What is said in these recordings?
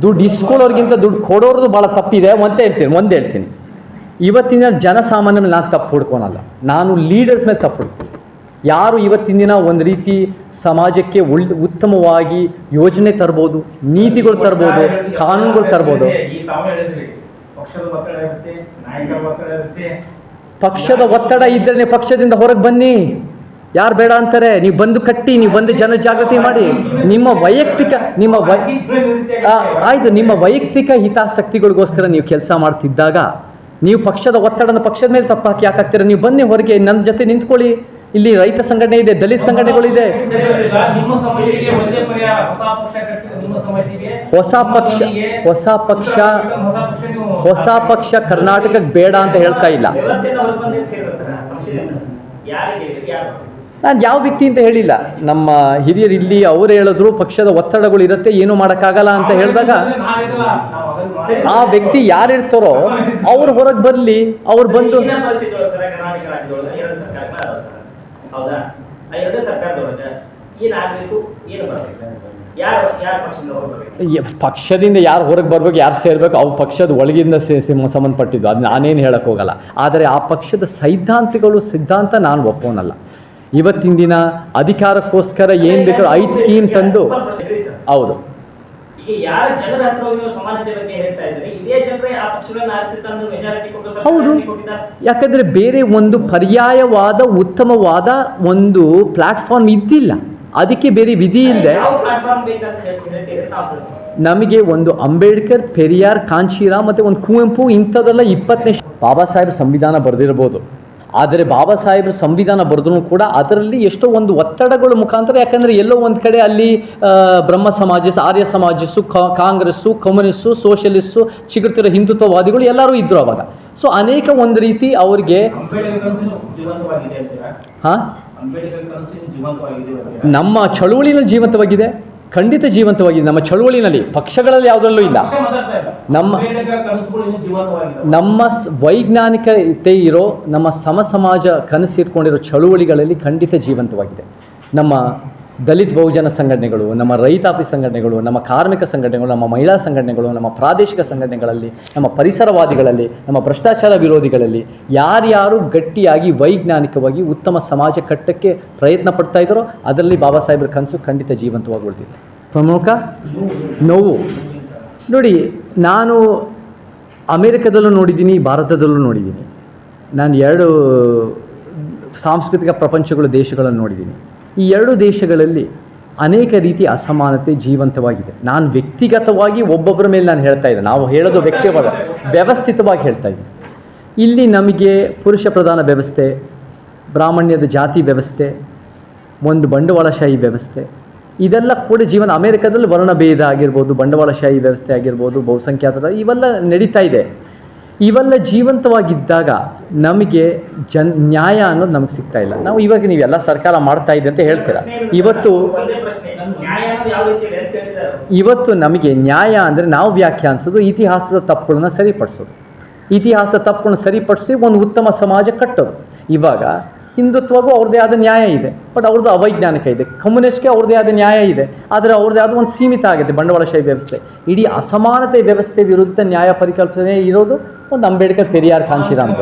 ದುಡ್ಡು ಇಸ್ಕೊಳ್ಳೋರ್ಗಿಂತ ದುಡ್ಡು ಕೊಡೋರ್ದು ಭಾಳ ತಪ್ಪಿದೆ ಒಂದೇ ಹೇಳ್ತೀನಿ. ಇವತ್ತಿನ ಜನಸಾಮಾನ್ಯ ಮೇಲೆ ನಾನು ತಪ್ಪು ಹುಡ್ಕೊಳಲ್ಲ, ನಾನು ಲೀಡರ್ಸ್ ಮೇಲೆ ತಪ್ಪು ಹುಡ್ತೀನಿ. ಯಾರು ಇವತ್ತಿನ ದಿನ ಒಂದು ರೀತಿ ಸಮಾಜಕ್ಕೆ ಉತ್ತಮವಾಗಿ ಯೋಜನೆ ತರ್ಬೋದು, ನೀತಿಗಳು ತರ್ಬೋದು, ಕಾನೂನುಗಳು ತರ್ಬೋದು. ಪಕ್ಷದ ಒತ್ತಡ ಇದ್ದರೆ ಪಕ್ಷದಿಂದ ಹೊರಗೆ ಬನ್ನಿ, ಯಾರು ಬೇಡ ಅಂತಾರೆ. ನೀವು ಬಂದು ಕಟ್ಟಿ, ನೀವು ಬಂದು ಜನಜಾಗೃತಿ ಮಾಡಿ. ನಿಮ್ಮ ವೈಯಕ್ತಿಕ ಹಿತಾಸಕ್ತಿಗಳಿಗೋಸ್ಕರ ನೀವು ಕೆಲಸ ಮಾಡ್ತಿದ್ದಾಗ ನೀವು ಪಕ್ಷದ ಒತ್ತಡನ ಪಕ್ಷದ ಮೇಲೆ ತಪ್ಪಾಕಿ ಯಾಕಾಗ್ತೀರ? ನೀವು ಬನ್ನಿ ಹೊರಗೆ, ನನ್ನ ಜೊತೆ ನಿಂತ್ಕೊಳ್ಳಿ. ಇಲ್ಲಿ ರೈತ ಸಂಘಟನೆ ಇದೆ, ದಲಿತ ಸಂಘಟನೆಗಳಿದೆ. ಹೊಸ ಪಕ್ಷ ಕರ್ನಾಟಕಕ್ಕೆ ಬೇಡ ಅಂತ ಹೇಳ್ತಾ ಇಲ್ಲ. ನಾನು ಯಾವ ವ್ಯಕ್ತಿ ಅಂತ ಹೇಳಿಲ್ಲ. ನಮ್ಮ ಹಿರಿಯರು ಇಲ್ಲಿ ಅವರು ಹೇಳಿದ್ರು ಪಕ್ಷದ ಒತ್ತಡಗಳು ಇರುತ್ತೆ, ಏನು ಮಾಡೋಕ್ಕಾಗಲ್ಲ ಅಂತ ಹೇಳಿದಾಗ ಆ ವ್ಯಕ್ತಿ ಯಾರಿರ್ತಾರೋ ಅವ್ರು ಹೊರಗೆ ಬರಲಿ, ಅವ್ರು ಬಂದು ಪಕ್ಷದಿಂದ ಯಾರು ಹೊರಗೆ ಬರ್ಬೇಕು, ಯಾರು ಸೇರ್ಬೇಕು, ಅವ್ರ ಪಕ್ಷದ ಒಳಗಿಂದ ಸಂಬಂಧಪಟ್ಟಿದ್ದು, ಅದು ನಾನೇನು ಹೇಳಕ್ ಹೋಗಲ್ಲ. ಆದರೆ ಆ ಪಕ್ಷದ ಸಿದ್ಧಾಂತ ನಾನು ಒಪ್ಪೋನಲ್ಲ. ಇವತ್ತಿನ ದಿನ ಅಧಿಕಾರಕ್ಕೋಸ್ಕರ ಏನು ಬೇಕು 5 ಸ್ಕೀಮ್ ತಂದು, ಹೌದು ಹೌದು, ಯಾಕಂದ್ರೆ ಬೇರೆ ಒಂದು ಪರ್ಯಾಯವಾದ ಉತ್ತಮವಾದ ಒಂದು ಪ್ಲಾಟ್ಫಾರ್ಮ್ ಇದ್ದಿಲ್ಲ, ಅದಕ್ಕೆ ಬೇರೆ ವಿಧಿ ಇಲ್ಲದೆ ನಮಗೆ ಒಂದು ಅಂಬೇಡ್ಕರ್, ಪೆರಿಯಾರ್, ಕಾಂಶಿರಾಮ್ ಮತ್ತು ಒಂದು ಕುವೆಂಪು ಇಂಥದ್ದೆಲ್ಲ 20ನೇ ಬಾಬಾ ಸಾಹೇಬ್ ಸಂವಿಧಾನ ಬರೆದಿರ್ಬೋದು. ಆದರೆ ಬಾಬಾ ಸಾಹೇಬ್ರ ಸಂವಿಧಾನ ಬರೆದ್ರೂ ಕೂಡ ಅದರಲ್ಲಿ ಎಷ್ಟೋ ಒಂದು ಒತ್ತಡಗಳ ಮುಖಾಂತರ, ಯಾಕಂದರೆ ಎಲ್ಲೋ ಒಂದು ಕಡೆ ಅಲ್ಲಿ ಬ್ರಹ್ಮ ಸಮಾಜ, ಆರ್ಯ ಸಮಾಜಸ್ಸು, ಕಾಂಗ್ರೆಸ್ಸು, ಕಮ್ಯುನಿಸ್ಟು, ಸೋಷಲಿಸ್ಟು, ಚಿಗುರ್ತಿರೋ ಹಿಂದುತ್ವವಾದಿಗಳು ಎಲ್ಲರೂ ಇದ್ದರು ಅವಾಗ. ಸೊ ಅನೇಕ ಒಂದು ರೀತಿ ಅವ್ರಿಗೆ ನಮ್ಮ ಚಳುವಳಿನಲ್ಲಿ ಜೀವಂತವಾಗಿದೆ, ಖಂಡಿತ ಜೀವಂತವಾಗಿದೆ. ನಮ್ಮ ಚಳುವಳಿನಲ್ಲಿ, ಪಕ್ಷಗಳಲ್ಲಿ ಯಾವುದರಲ್ಲೂ ಇಲ್ಲ. ನಮ್ಮ ವೈಜ್ಞಾನಿಕತೆ ಇರೋ, ನಮ್ಮ ಸಮಾಜ ಕನಸಿಟ್ಕೊಂಡಿರೋ ಚಳುವಳಿಗಳಲ್ಲಿ ಖಂಡಿತ ಜೀವಂತವಾಗಿದೆ. ನಮ್ಮ ದಲಿತ ಬಹುಜನ ಸಂಘಟನೆಗಳು, ನಮ್ಮ ರೈತಾಪಿ ಸಂಘಟನೆಗಳು, ನಮ್ಮ ಕಾರ್ಮಿಕ ಸಂಘಟನೆಗಳು, ನಮ್ಮ ಮಹಿಳಾ ಸಂಘಟನೆಗಳು, ನಮ್ಮ ಪ್ರಾದೇಶಿಕ ಸಂಘಟನೆಗಳಲ್ಲಿ, ನಮ್ಮ ಪರಿಸರವಾದಿಗಳಲ್ಲಿ, ನಮ್ಮ ಭ್ರಷ್ಟಾಚಾರ ವಿರೋಧಿಗಳಲ್ಲಿ ಯಾರ್ಯಾರು ಗಟ್ಟಿಯಾಗಿ ವೈಜ್ಞಾನಿಕವಾಗಿ ಉತ್ತಮ ಸಮಾಜ ಕಟ್ಟಕ್ಕೆ ಪ್ರಯತ್ನ ಪಡ್ತಾ ಇದ್ದಾರೋ ಅದರಲ್ಲಿ ಬಾಬಾ ಸಾಹೇಬ್ರ ಕನಸು ಖಂಡಿತ ಜೀವಂತವಾಗಿ ಉಳಿದಿದೆ. ಪ್ರಮುಖ ನೋವು ನೋಡಿ, ನಾನು ಅಮೇರಿಕದಲ್ಲೂ ನೋಡಿದ್ದೀನಿ, ಭಾರತದಲ್ಲೂ ನೋಡಿದ್ದೀನಿ. ನಾನು 2 ಸಾಂಸ್ಕೃತಿಕ ಪ್ರಪಂಚಗಳು, ದೇಶಗಳನ್ನು ನೋಡಿದ್ದೀನಿ. ಈ 2 ದೇಶಗಳಲ್ಲಿ ಅನೇಕ ರೀತಿಯ ಅಸಮಾನತೆ ಜೀವಂತವಾಗಿದೆ. ನಾನು ವ್ಯಕ್ತಿಗತವಾಗಿ ಒಬ್ಬೊಬ್ಬರ ಮೇಲೆ ನಾನು ಹೇಳ್ತಾ ಇದ್ದೆ, ನಾವು ಹೇಳೋದು ವ್ಯವಸ್ಥಿತವಾಗಿ ಹೇಳ್ತಾ ಇದ್ದೆ. ಇಲ್ಲಿ ನಮಗೆ ಪುರುಷ ಪ್ರಧಾನ ವ್ಯವಸ್ಥೆ, ಬ್ರಾಹ್ಮಣ್ಯದ ಜಾತಿ ವ್ಯವಸ್ಥೆ, ಒಂದು ಬಂಡವಾಳಶಾಹಿ ವ್ಯವಸ್ಥೆ, ಇದೆಲ್ಲ ಕೂಡ ಜೀವನ. ಅಮೇರಿಕದಲ್ಲಿ ವರ್ಣಭೇದ ಆಗಿರ್ಬೋದು, ಬಂಡವಾಳಶಾಹಿ ವ್ಯವಸ್ಥೆ ಆಗಿರ್ಬೋದು, ಬಹುಸಂಖ್ಯಾತರ ಇವೆಲ್ಲ ನಡೀತಾ ಇದೆ. ಇವೆಲ್ಲ ಜೀವಂತವಾಗಿದ್ದಾಗ ನಮಗೆ ನ್ಯಾಯ ಅನ್ನೋದು ನಮಗೆ ಸಿಗ್ತಾ ಇಲ್ಲ. ನಾವು ಇವಾಗ ನೀವೆಲ್ಲ ಸರ್ಕಾರ ಮಾಡ್ತಾ ಇದೆ ಅಂತ ಹೇಳ್ತೀರಾ. ಇವತ್ತು ನಮಗೆ ನ್ಯಾಯ ಅಂದರೆ ನಾವು ವ್ಯಾಖ್ಯಾನಿಸೋದು ಇತಿಹಾಸದ ತಪ್ಪುಗಳನ್ನ ಸರಿಪಡಿಸೋದು, ಇತಿಹಾಸದ ತಪ್ಪುಗಳನ್ನ ಸರಿಪಡಿಸಿ ಒಂದು ಉತ್ತಮ ಸಮಾಜ ಕಟ್ಟೋದು. ಇವಾಗ ಹಿಂದುತ್ವಗೂ ಅವ್ರದ್ದೇ ಆದ ನ್ಯಾಯ ಇದೆ, ಬಟ್ ಅವ್ರದ್ದು ಅವೈಜ್ಞಾನಿಕ ಇದೆ. ಕಮ್ಯುನಿಸ್ಟ್ಗೆ ಅವ್ರದ್ದೇ ಆದ ನ್ಯಾಯ ಇದೆ, ಆದರೆ ಅವ್ರದ್ದೇ ಆದ ಒಂದು ಸೀಮಿತ ಆಗಿದೆ ಬಂಡವಾಳಶಾಹಿ ವ್ಯವಸ್ಥೆ. ಇಡೀ ಅಸಮಾನತೆ ವ್ಯವಸ್ಥೆ ವಿರುದ್ಧ ನ್ಯಾಯ ಪರಿಕಲ್ಪನೆ ಇರೋದು ಒಂದು ಅಂಬೇಡ್ಕರ್, ಪೆರಿಯಾರ್, ಕಾಂಶಿರಾಮ್.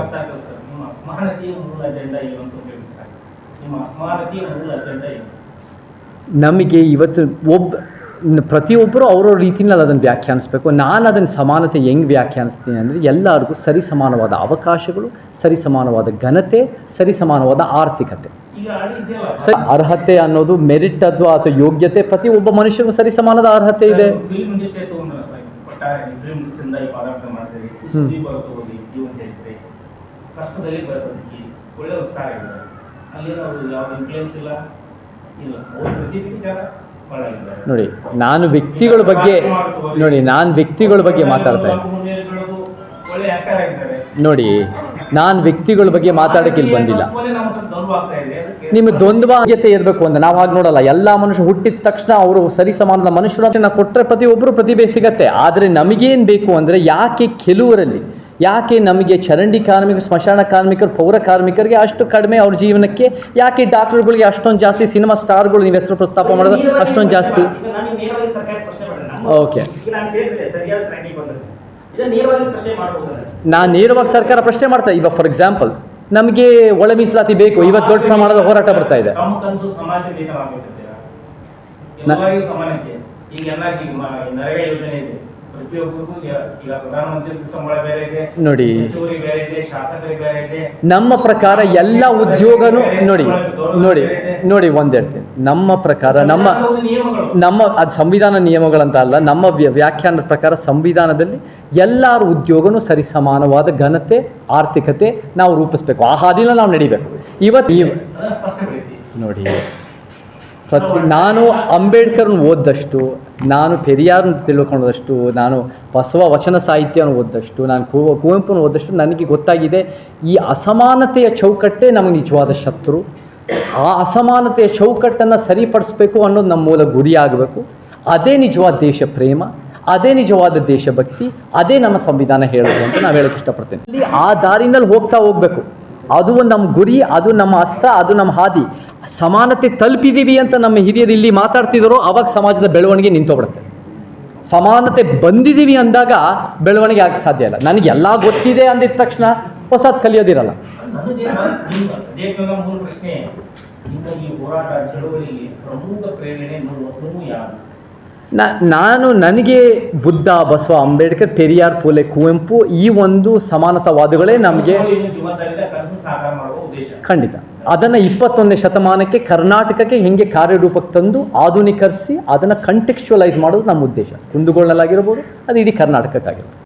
ನಮಗೆ ಇವತ್ತು ಪ್ರತಿಯೊಬ್ಬರು ಅವ್ರವ್ರ ರೀತಿಯಲ್ಲಿ ಅದನ್ನು ವ್ಯಾಖ್ಯಾನಿಸ್ಬೇಕು. ನಾನು ಅದನ್ನು ಸಮಾನತೆ ಹೆಂಗೆ ವ್ಯಾಖ್ಯಾನಿಸ್ತೀನಿ ಅಂದರೆ, ಎಲ್ಲರಿಗೂ ಸರಿ ಸಮಾನವಾದ ಅವಕಾಶಗಳು, ಸರಿ ಸಮಾನವಾದ ಘನತೆ, ಸರಿ ಸಮಾನವಾದ ಆರ್ಥಿಕತೆ. ಅರ್ಹತೆ ಅನ್ನೋದು ಮೆರಿಟ್ ಅಥವಾ ಯೋಗ್ಯತೆ, ಪ್ರತಿಯೊಬ್ಬ ಮನುಷ್ಯನಿಗೂ ಸರಿ ಸಮಾನದ ಅರ್ಹತೆ ಇದೆ. ನೋಡಿ, ನಾನು ವ್ಯಕ್ತಿಗಳ ಬಗ್ಗೆ ಮಾತಾಡ್ತಾ ಇದ್ದೀನಿ. ನೋಡಿ, ನಾನು ವ್ಯಕ್ತಿಗಳ ಬಗ್ಗೆ ಮಾತಾಡೋಕ್ಕೆ ಇಲ್ಲಿ ಬಂದಿಲ್ಲ. ನಿಮ್ಮ ದ್ವಂದ್ವಾಗ್ಯತೆ ಇರಬೇಕು ಅಂತ ನಾವು ಹಾಗೆ ನೋಡಲ್ಲ. ಎಲ್ಲ ಮನುಷ್ಯರು ಹುಟ್ಟಿದ ತಕ್ಷಣ ಅವರು ಸರಿ ಸಮಾನದ ಮನುಷ್ಯರು ಅಂತ ನಾವು ಕೊಟ್ಟರೆ ಪ್ರತಿಯೊಬ್ಬರು ಪ್ರತಿಭೆ ಸಿಗತ್ತೆ. ಆದರೆ ನಮಗೇನು ಬೇಕು ಅಂದರೆ, ಯಾಕೆ ನಮಗೆ ಚರಂಡಿ ಕಾರ್ಮಿಕರು, ಸ್ಮಶಾನ ಕಾರ್ಮಿಕರು, ಪೌರ ಕಾರ್ಮಿಕರಿಗೆ ಅಷ್ಟು ಕಡಿಮೆ ಅವ್ರ ಜೀವನಕ್ಕೆ? ಯಾಕೆ ಡಾಕ್ಟರ್ಗಳಿಗೆ ಅಷ್ಟೊಂದು ಜಾಸ್ತಿ, ಸಿನಿಮಾ ಸ್ಟಾರ್ಗಳು ನೀವು ಹೆಸರು ಪ್ರಸ್ತಾಪ ಮಾಡೋದು ಅಷ್ಟೊಂದು ಜಾಸ್ತಿ? ಓಕೆ. ಈಗ ನಾನು ಹೇಳಿದ್ರೆ ಸರಿಯಾದ ಟ್ರ್ಯಾಕಿಂಗ್ ಬಂದಿದೆ. ಇದನ್ನ ನೇರವಾಗಿ ಪ್ರಶ್ನೆ ಮಾಡಬಹುದು. ನಾನು ನೇರವಾಗಿ ಸರ್ಕಾರ ಪ್ರಶ್ನೆ ಮಾಡ್ತಾ ಇವಾಗ ಫಾರ್ ಎಕ್ಸಾಂಪಲ್ ನಮಗೆ ಒಳ ಮೀಸಲಾತಿ ಬೇಕು, ಇವತ್ತು ದೊಡ್ಡ ಪ್ರಮಾಣದ ಹೋರಾಟ ಬರ್ತಾ ಇದೆ. ತಮ್ಮ ಕನಸು ಸಮಾಜ ಬೇಕಾಗಬೇಕಂತೀರಾ? ಎಲ್ಲರಿಗೂ ಸಮಾನತೆ. ಈಗ ಎಲ್ಲ ನರೇಗಾ ಯೋಜನೆ ಇದೆ, ಪ್ರತಿಯೊಬ್ಬರಿಗೂ ಈಗ ಪ್ರಧಾನಮಂತ್ರಿ ಸಂಬಳ ಬೇರೆ ಇದೆ, ನೋಡಿ ಹೆಚ್ಚುವರಿ ಬೇರೆ ಇದೆ, ಶಾಸಕರಿಗೆ ಬೇರೆ ಇದೆ. ನಮ್ಮ ಪ್ರಕಾರ ಎಲ್ಲ ಉದ್ಯೋಗನೂ ನೋಡಿ ನೋಡಿ ನೋಡಿ ಒಂದು ಹೇಳ್ತೀನಿ, ನಮ್ಮ ಪ್ರಕಾರ ನಮ್ಮ ಅದು ಸಂವಿಧಾನ ನಿಯಮಗಳಂತ ಅಲ್ಲ, ನಮ್ಮ ವ್ಯಾಖ್ಯಾನದ ಪ್ರಕಾರ ಸಂವಿಧಾನದಲ್ಲಿ ಎಲ್ಲರ ಉದ್ಯೋಗನೂ ಸರಿ ಸಮಾನವಾದ ಘನತೆ ಆರ್ಥಿಕತೆ ನಾವು ರೂಪಿಸ್ಬೇಕು, ಆ ಹಾದಿನ ನಾವು ನಡಿಬೇಕು. ಇವತ್ತು ನೋಡಿ ನಾನು ಅಂಬೇಡ್ಕರ್ನ ಓದ್ದಷ್ಟು, ನಾನು ಪೆರಿಯಾರ್ನ ತಿಳ್ಕೊಂಡಷ್ಟು, ನಾನು ಬಸವ ವಚನ ಸಾಹಿತ್ಯವನ್ನು ಓದ್ದಷ್ಟು, ನಾನು ಕುವೆಂಪುನ ಓದ್ದಷ್ಟು ನನಗೆ ಗೊತ್ತಾಗಿದೆ ಈ ಅಸಮಾನತೆಯ ಚೌಕಟ್ಟೇ ನಮಗೆ ನಿಜವಾದ ಶತ್ರು. ಆ ಅಸಮಾನತೆಯ ಚೌಕಟ್ಟನ್ನು ಸರಿಪಡಿಸ್ಬೇಕು ಅನ್ನೋದು ನಮ್ಮ ಮೂಲ ಗುರಿ ಆಗಬೇಕು. ಅದೇ ನಿಜವಾದ ದೇಶ ಪ್ರೇಮ, ಅದೇ ನಿಜವಾದ ದೇಶಭಕ್ತಿ, ಅದೇ ನಮ್ಮ ಸಂವಿಧಾನ ಹೇಳೋದು ಅಂತ ನಾವು ಹೇಳೋಕ್ಕೆ ಇಷ್ಟಪಡ್ತೇನೆ. ಅಲ್ಲಿ ಆ ದಾರಿನಲ್ಲಿ ಹೋಗಬೇಕು, ಅದು ಒಂದು ನಮ್ಮ ಗುರಿ, ಅದು ನಮ್ಮ ಅಸ್ತ್ರ, ಅದು ನಮ್ಮ ಹಾದಿ. ಸಮಾನತೆ ತಲುಪಿದ್ದೀವಿ ಅಂತ ನಮ್ಮ ಹಿರಿಯರು ಇಲ್ಲಿ ಮಾತಾಡ್ತಿದ್ರು, ಆವಾಗ ಸಮಾಜದ ಬೆಳವಣಿಗೆ ನಿಂತೋಗ್ಬಿಡುತ್ತೆ. ಸಮಾನತೆ ಬಂದಿದ್ದೀವಿ ಅಂದಾಗ ಬೆಳವಣಿಗೆ ಆಗಕ್ಕೆ ಸಾಧ್ಯ ಇಲ್ಲ. ನನಗೆ ಎಲ್ಲ ಗೊತ್ತಿದೆ ಅಂದಿದ ತಕ್ಷಣ ಹೊಸದು ಕಲಿಯೋದಿರಲ್ಲ. ಮೂಲ ಪ್ರಶ್ನೆ, ಈ ಹೋರಾಟ ಚಳುವಳಿಗೆ ಪ್ರಮುಖ ಪ್ರೇರಣೆ ಯಾರು? ನನಗೆ ಬುದ್ಧ, ಬಸವ, ಅಂಬೇಡ್ಕರ್, ಪೆರಿಯಾರ್, ಪೂಲೆ, ಕುವೆಂಪು ಈ ಒಂದು ಸಮಾನತಾವಾದಗಳೇ ನಮಗೆ ಖಂಡಿತ. ಅದನ್ನು 21ನೇ ಶತಮಾನಕ್ಕೆ ಕರ್ನಾಟಕಕ್ಕೆ ಹೆಂಗೆ ಕಾರ್ಯರೂಪಕ್ಕೆ ತಂದು ಆಧುನೀಕರಿಸಿ ಅದನ್ನು ಕಂಟೆಕ್ಚುವಲೈಸ್ ಮಾಡೋದು ನಮ್ಮ ಉದ್ದೇಶ. ಕುಂದಗೋಳಲ್ಲಾಗಿರ್ಬೋದು, ಅದು ಇಡೀ ಕರ್ನಾಟಕಕ್ಕಾಗಿರ್ಬೋದು.